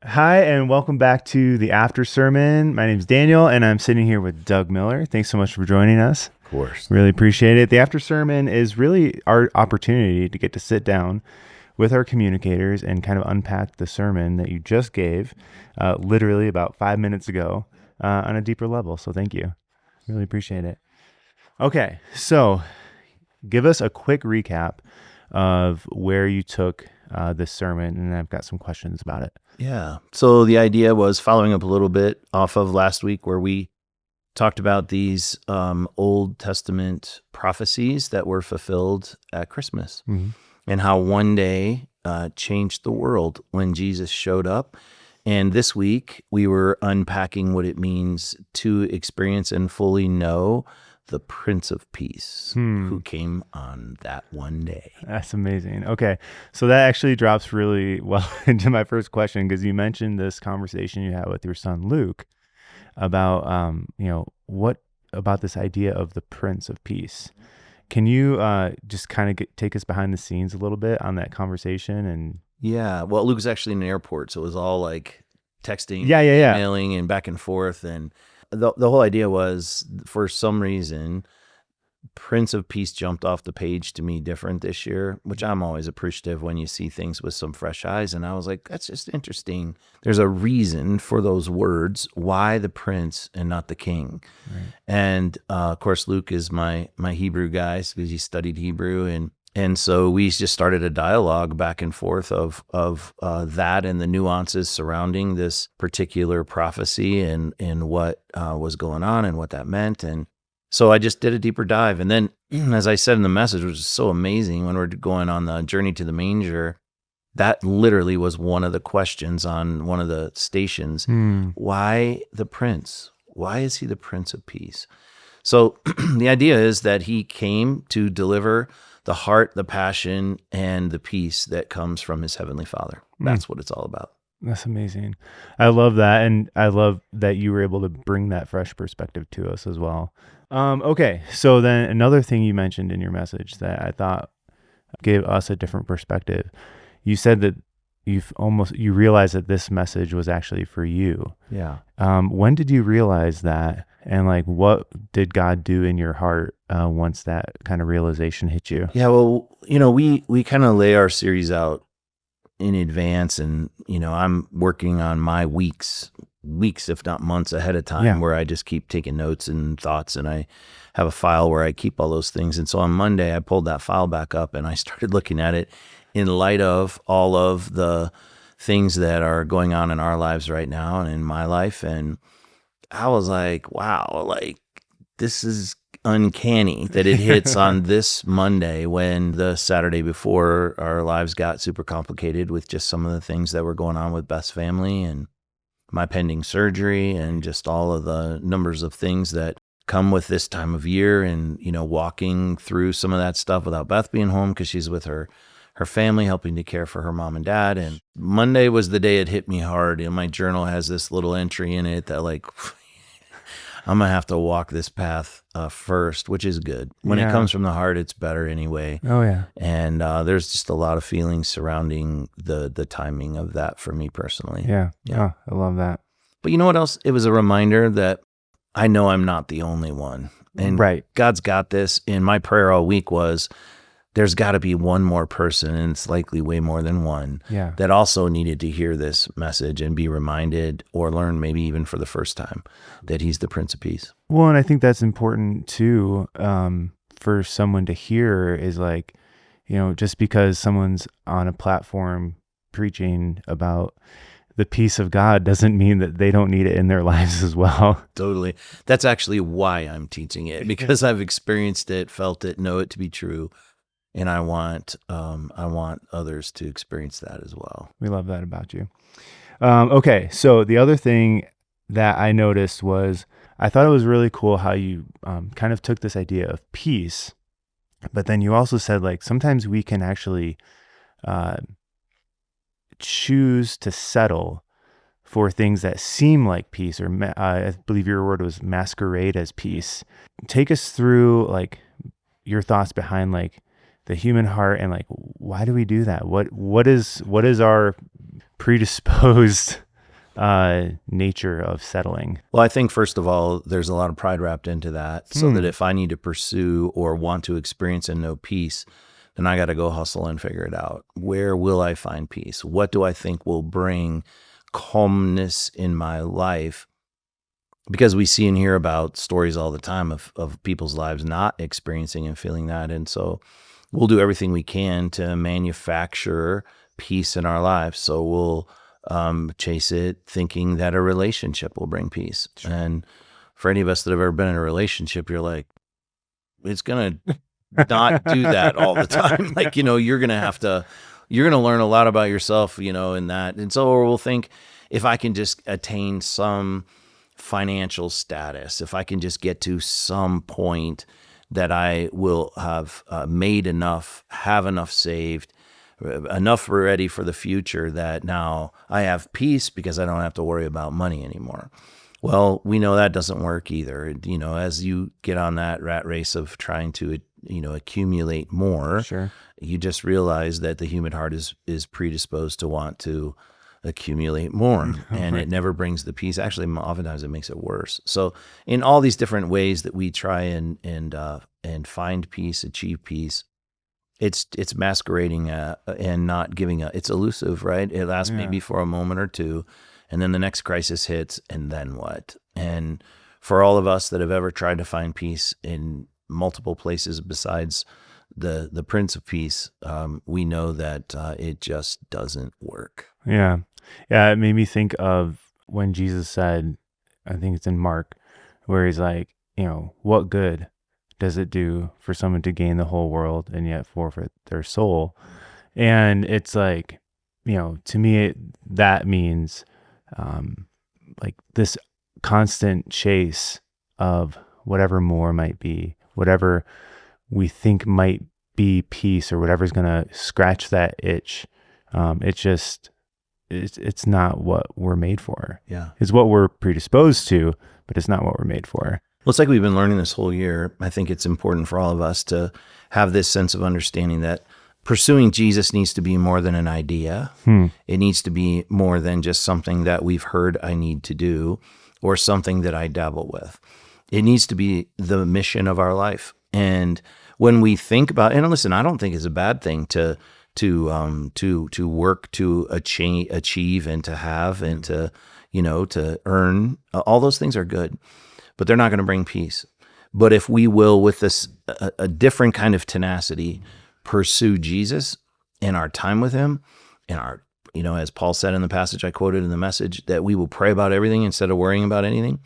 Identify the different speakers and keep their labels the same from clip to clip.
Speaker 1: Hi, and welcome back to the After Sermon. My name is Daniel, and I'm sitting here with Doug Miller. Thanks so much for joining us.
Speaker 2: Of course.
Speaker 1: Really appreciate it. The After Sermon is really our opportunity to get to sit down with our communicators and kind of unpack the sermon that you just gave, literally about 5 minutes ago, on a deeper level. So thank you. Really appreciate it. Okay, so give us a quick recap of where you took this sermon, and I've got some questions about it.
Speaker 2: Yeah. So the idea was following up a little bit off of last week where we talked about these Old Testament prophecies that were fulfilled at Christmas and how one day changed the world when Jesus showed up. And this week we were unpacking what it means to experience and fully know the Prince of Peace who came on that one day.
Speaker 1: That's amazing. Okay. So that actually drops really well into my first question, because you mentioned this conversation you had with your son, Luke, about, what about this idea of the Prince of Peace? Can you just kind of take us behind the scenes a little bit on that conversation? And
Speaker 2: Yeah. Well, Luke was actually in an airport, so it was all like texting,
Speaker 1: Yeah.
Speaker 2: emailing, and back and forth. And the whole idea was, for some reason, Prince of Peace jumped off the page to me different this year, which I'm always appreciative when you see things with some fresh eyes. And I was like, that's just interesting. There's a reason for those words. Why the prince and not the king?
Speaker 1: Right.
Speaker 2: And of course, Luke is my Hebrew guy because he studied Hebrew, and so we just started a dialogue back and forth of that and the nuances surrounding this particular prophecy and what was going on and what that meant. And so I just did a deeper dive. And then, as I said in the message, which is so amazing, when we're going on the journey to the manger, that literally was one of the questions on one of the stations. Why the prince? Why is he the Prince of Peace? So the idea is that he came to deliver the heart, the passion, and the peace that comes from his heavenly Father. That's what it's all about.
Speaker 1: That's amazing. I love that. And I love that you were able to bring that fresh perspective to us as well. Okay. So then another thing you mentioned in your message that I thought gave us a different perspective. You said that you realized that this message was actually for you.
Speaker 2: Yeah.
Speaker 1: When did you realize that? And what did God do in your heart once that kind of realization hit you?
Speaker 2: Yeah. Well, we kind of lay our series out in advance, and I'm working on my weeks, if not months ahead of time, where I just keep taking notes and thoughts, and I have a file where I keep all those things. And so on Monday, I pulled that file back up and I started looking at it in light of all of the things that are going on in our lives right now and in my life. And I was like, wow, this is uncanny that it hits on this Monday when the Saturday before our lives got super complicated with just some of the things that were going on with Beth's family and my pending surgery and just all of the numbers of things that come with this time of year, and walking through some of that stuff without Beth being home because she's with her family, helping to care for her mom and dad. And Monday was the day it hit me hard. And my journal has this little entry in it that I'm going to have to walk this path first, which is good. When it comes from the heart, it's better anyway.
Speaker 1: Oh, yeah.
Speaker 2: And there's just a lot of feelings surrounding the timing of that for me personally.
Speaker 1: Yeah. Oh, I love that.
Speaker 2: But you know what else? It was a reminder that I know I'm not the only one. And
Speaker 1: Right.
Speaker 2: God's got this. And my prayer all week was, there's got to be one more person, and it's likely way more than one, that also needed to hear this message and be reminded or learn, maybe even for the first time, that he's the Prince of Peace.
Speaker 1: Well, and I think that's important too, for someone to hear is just because someone's on a platform preaching about the peace of God doesn't mean that they don't need it in their lives as well.
Speaker 2: Totally. That's actually why I'm teaching it, because I've experienced it, felt it, know it to be true. And I want others to experience that as well.
Speaker 1: We love that about you. Okay, so the other thing that I noticed was I thought it was really cool how you kind of took this idea of peace, but then you also said sometimes we can actually choose to settle for things that seem like peace, or I believe your word was masquerade as peace. Take us through your thoughts behind the human heart and why do we do that? What is our predisposed nature of settling?
Speaker 2: Well, I think first of all, there's a lot of pride wrapped into that. So that if I need to pursue or want to experience and know peace, then I got to go hustle and figure it out. Where will I find peace? What do I think will bring calmness in my life? Because we see and hear about stories all the time of people's lives not experiencing and feeling that. And so we'll do everything we can to manufacture peace in our lives. So we'll chase it thinking that a relationship will bring peace. Sure. And for any of us that have ever been in a relationship, you're like, it's going to not do that all the time. Like, you're going to learn a lot about yourself, in that. And so we'll think, if I can just attain some financial status, if I can just get to some point that I will have made enough, have enough saved, enough ready for the future that now I have peace because I don't have to worry about money anymore. Well, we know that doesn't work either. As you get on that rat race of trying to, accumulate more,
Speaker 1: sure,
Speaker 2: you just realize that the human heart is predisposed to want to accumulate more, and it never brings the peace. Actually, oftentimes it makes it worse. So in all these different ways that we try and find peace, achieve peace, it's masquerading and not giving it's elusive, right? It lasts maybe for a moment or two, and then the next crisis hits, and then what? And for all of us that have ever tried to find peace in multiple places besides the Prince of Peace, we know that it just doesn't work.
Speaker 1: Yeah. It made me think of when Jesus said, I think it's in Mark, where he's like, what good does it do for someone to gain the whole world and yet forfeit their soul? And it's like, to me, that means like this constant chase of whatever more might be, whatever we think might be peace, or whatever's going to scratch that itch. It's not what we're made for.
Speaker 2: Yeah.
Speaker 1: It's what we're predisposed to, but it's not what we're made for.
Speaker 2: Well, it's like we've been learning this whole year. I think it's important for all of us to have this sense of understanding that pursuing Jesus needs to be more than an idea. It needs to be more than just something that we've heard I need to do, or something that I dabble with. It needs to be the mission of our life. And when we think about, and listen, I don't think it's a bad thing to work to achieve and to have and to earn. All those things are good, but they're not going to bring peace. But if we will, with this a different kind of tenacity, pursue Jesus in our time with him, in our, as Paul said in the passage I quoted in the message, that we will pray about everything instead of worrying about anything.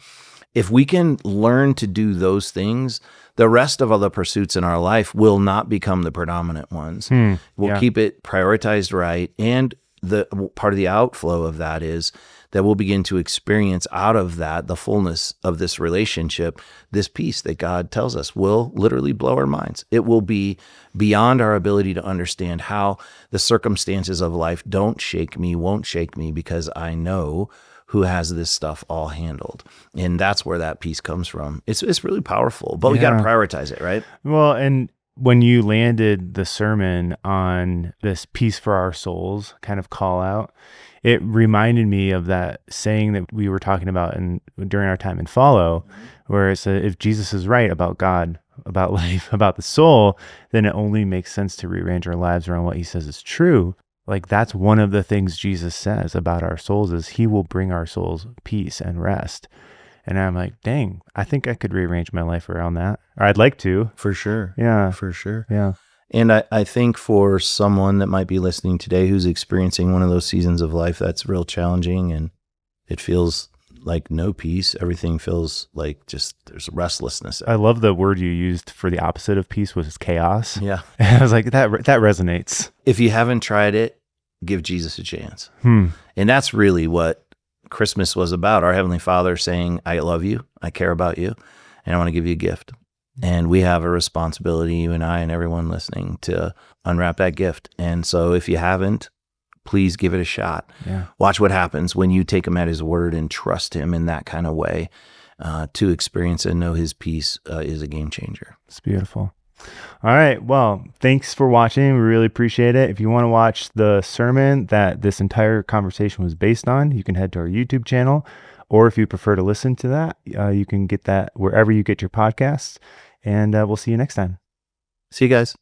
Speaker 2: If we can learn to do those things, the rest of other pursuits in our life will not become the predominant ones. We'll keep it prioritized right. And the part of the outflow of that is that we'll begin to experience out of that, the fullness of this relationship, this peace that God tells us will literally blow our minds. It will be beyond our ability to understand how the circumstances of life won't shake me, because I know who has this stuff all handled. And that's where that peace comes from. It's really powerful, but we got to prioritize it, right?
Speaker 1: Well, and when you landed the sermon on this peace for our souls kind of call out, it reminded me of that saying that we were talking about during our time in Follow, where it's if Jesus is right about God, about life, about the soul, then it only makes sense to rearrange our lives around what he says is true. Like, that's one of the things Jesus says about our souls is he will bring our souls peace and rest. And I'm like, dang, I think I could rearrange my life around that. Or I'd like to.
Speaker 2: For sure.
Speaker 1: Yeah.
Speaker 2: For sure.
Speaker 1: Yeah.
Speaker 2: And I think for someone that might be listening today who's experiencing one of those seasons of life that's real challenging and it feels like no peace, everything feels like just there's restlessness.
Speaker 1: I love the word you used for the opposite of peace, was chaos.
Speaker 2: Yeah.
Speaker 1: And I was like, that resonates.
Speaker 2: If you haven't tried it, give Jesus a chance. And that's really what Christmas was about. Our Heavenly Father saying, I love you, I care about you, and I want to give you a gift. And we have a responsibility, you and I and everyone listening, to unwrap that gift. And so if you haven't, please give it a shot.
Speaker 1: Yeah.
Speaker 2: Watch what happens when you take him at his word and trust him in that kind of way. To experience and know his peace is a game changer.
Speaker 1: It's beautiful. All right. Well, thanks for watching. We really appreciate it. If you want to watch the sermon that this entire conversation was based on, you can head to our YouTube channel. Or if you prefer to listen to that, you can get that wherever you get your podcasts. And we'll see you next time.
Speaker 2: See you guys.